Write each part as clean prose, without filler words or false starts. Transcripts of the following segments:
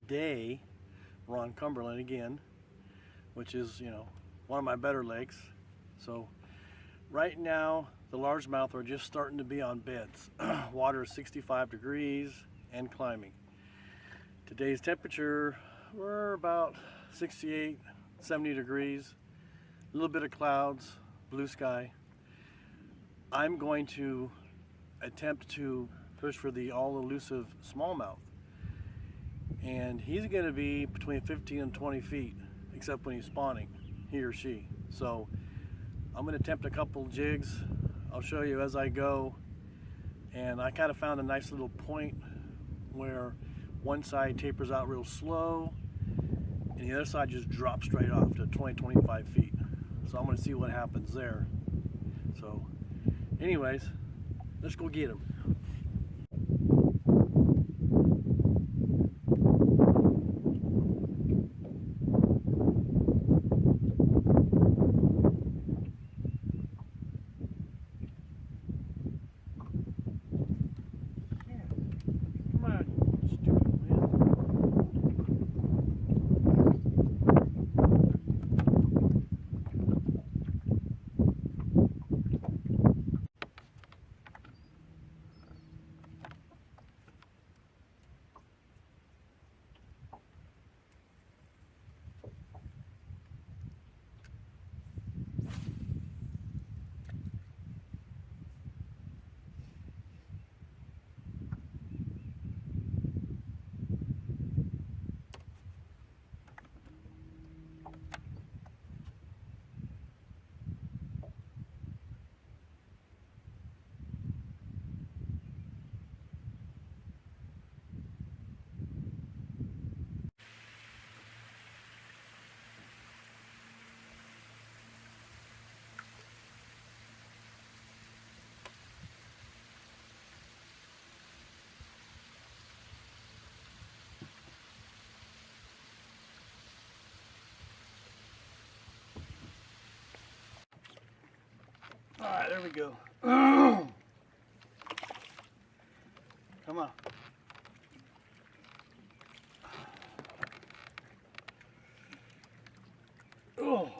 Today we're on Cumberland again, which is, one of my better lakes. So right now the largemouth are just starting to be on beds. Water is 65 degrees and climbing. Today's temperature, we're about 68, 70 degrees, a little bit of clouds, blue sky. I'm going to attempt to push for the all-elusive smallmouth, and he's going to be between 15 and 20 feet, except when he's spawning, he or she. So I'm going to attempt a couple jigs. I'll show you as I go, and I kind of found a nice little point where one side tapers out real slow and the other side just drops straight off to 20-25 feet. So I'm going to see what happens there. So anyways, let's go get him. All right, there we go. Come on. Oh.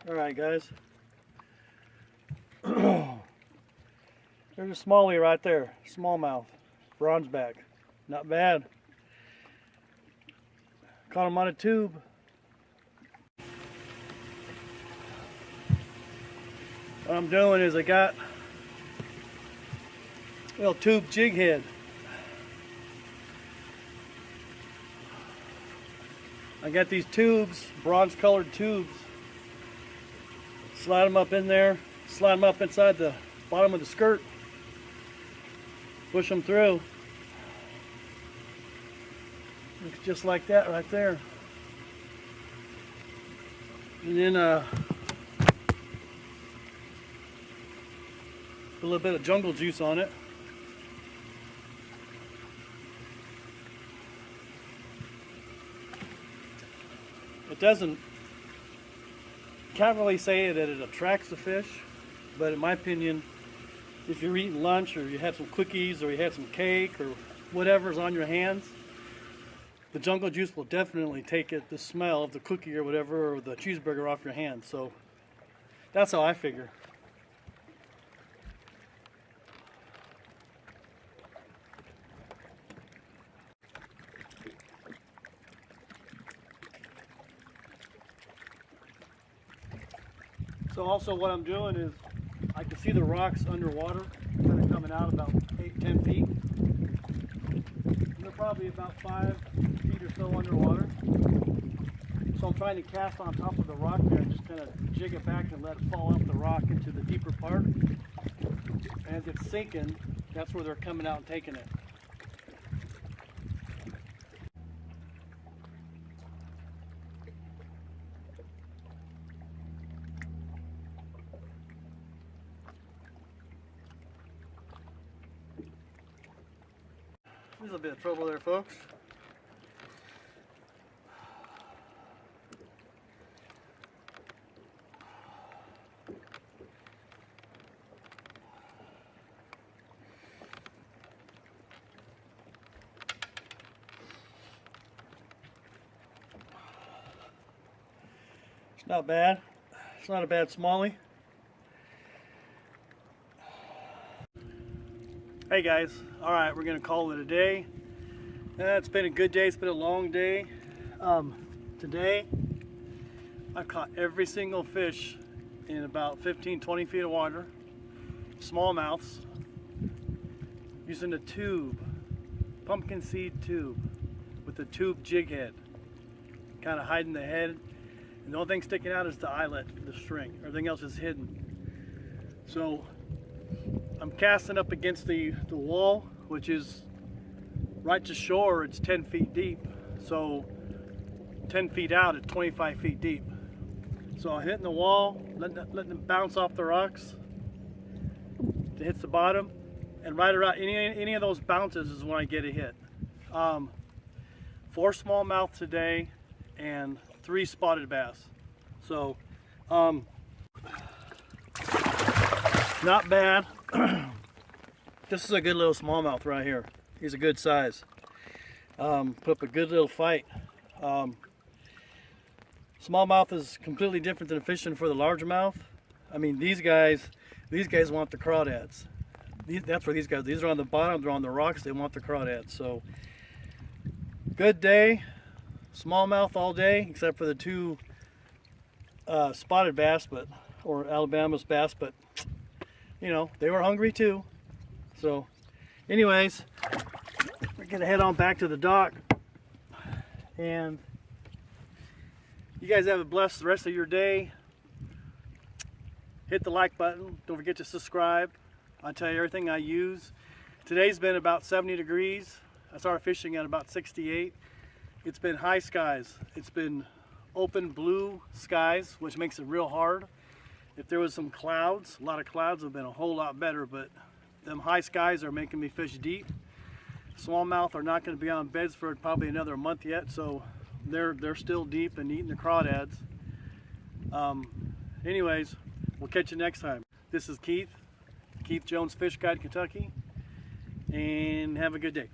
All right, guys. There's a smallie right there, smallmouth, bronzeback, not bad. Caught him on a tube. What I'm doing is I got a little tube jig head. I got these tubes, bronze colored tubes. Slide them up in there, slide them up inside the bottom of the skirt. Push them through. Looks just like that right there. And then a little bit of jungle juice on it. It can't really say that it attracts the fish, but in my opinion, if you're eating lunch or you had some cookies or you had some cake or whatever's on your hands, the jungle juice will definitely take the smell of the cookie or whatever, or the cheeseburger off your hands. So that's how I figure. So also what I'm doing is I can see the rocks underwater, kind of coming out about 8-10 feet. And they're probably about 5 feet or so underwater. So I'm trying to cast on top of the rock there and just kind of jig it back and let it fall off the rock into the deeper part. And as it's sinking, that's where they're coming out and taking it. There's a bit of trouble there, folks. Not bad. It's not a bad smallie. Hey guys, all right, we're gonna call it a day. It's been a good day. It's been a long day. Today I've caught every single fish in about 15-20 feet of water, smallmouths, using a tube, pumpkin seed tube with a tube jig head, kind of hiding the head, and the only thing sticking out is the eyelet, the string. Everything else is hidden. So I'm casting up against the wall, which is right to shore. It's 10 feet deep, so 10 feet out it's 25 feet deep. So I'm hitting the wall, letting them bounce off the rocks. It hits the bottom, and right around any of those bounces is when I get a hit. 4 smallmouth today and 3 spotted bass. So not bad. This is a good little smallmouth right here. He's a good size. Put up a good little fight. Smallmouth is completely different than fishing for the largemouth. I mean, these guys want the crawdads. That's where these are on the bottom, they're on the rocks, they want the crawdads. So, good day. Smallmouth all day, except for the 2 spotted bass, or Alabama's bass, but you know, they were hungry too. So, anyways, we're gonna head on back to the dock, and you guys have a blessed rest of your day. Hit the like button. Don't forget to subscribe. I'll tell you everything I use. Today's been about 70 degrees. I started fishing at about 68. It's been high skies. It's been open blue skies, which makes it real hard. If there was some clouds, a lot of clouds, would have been a whole lot better, but them high skies are making me fish deep. Smallmouth are not going to be on beds for probably another month yet, so they're still deep and eating the crawdads. Anyways, we'll catch you next time. This is Keith Jones Fish Guide Kentucky, and have a good day.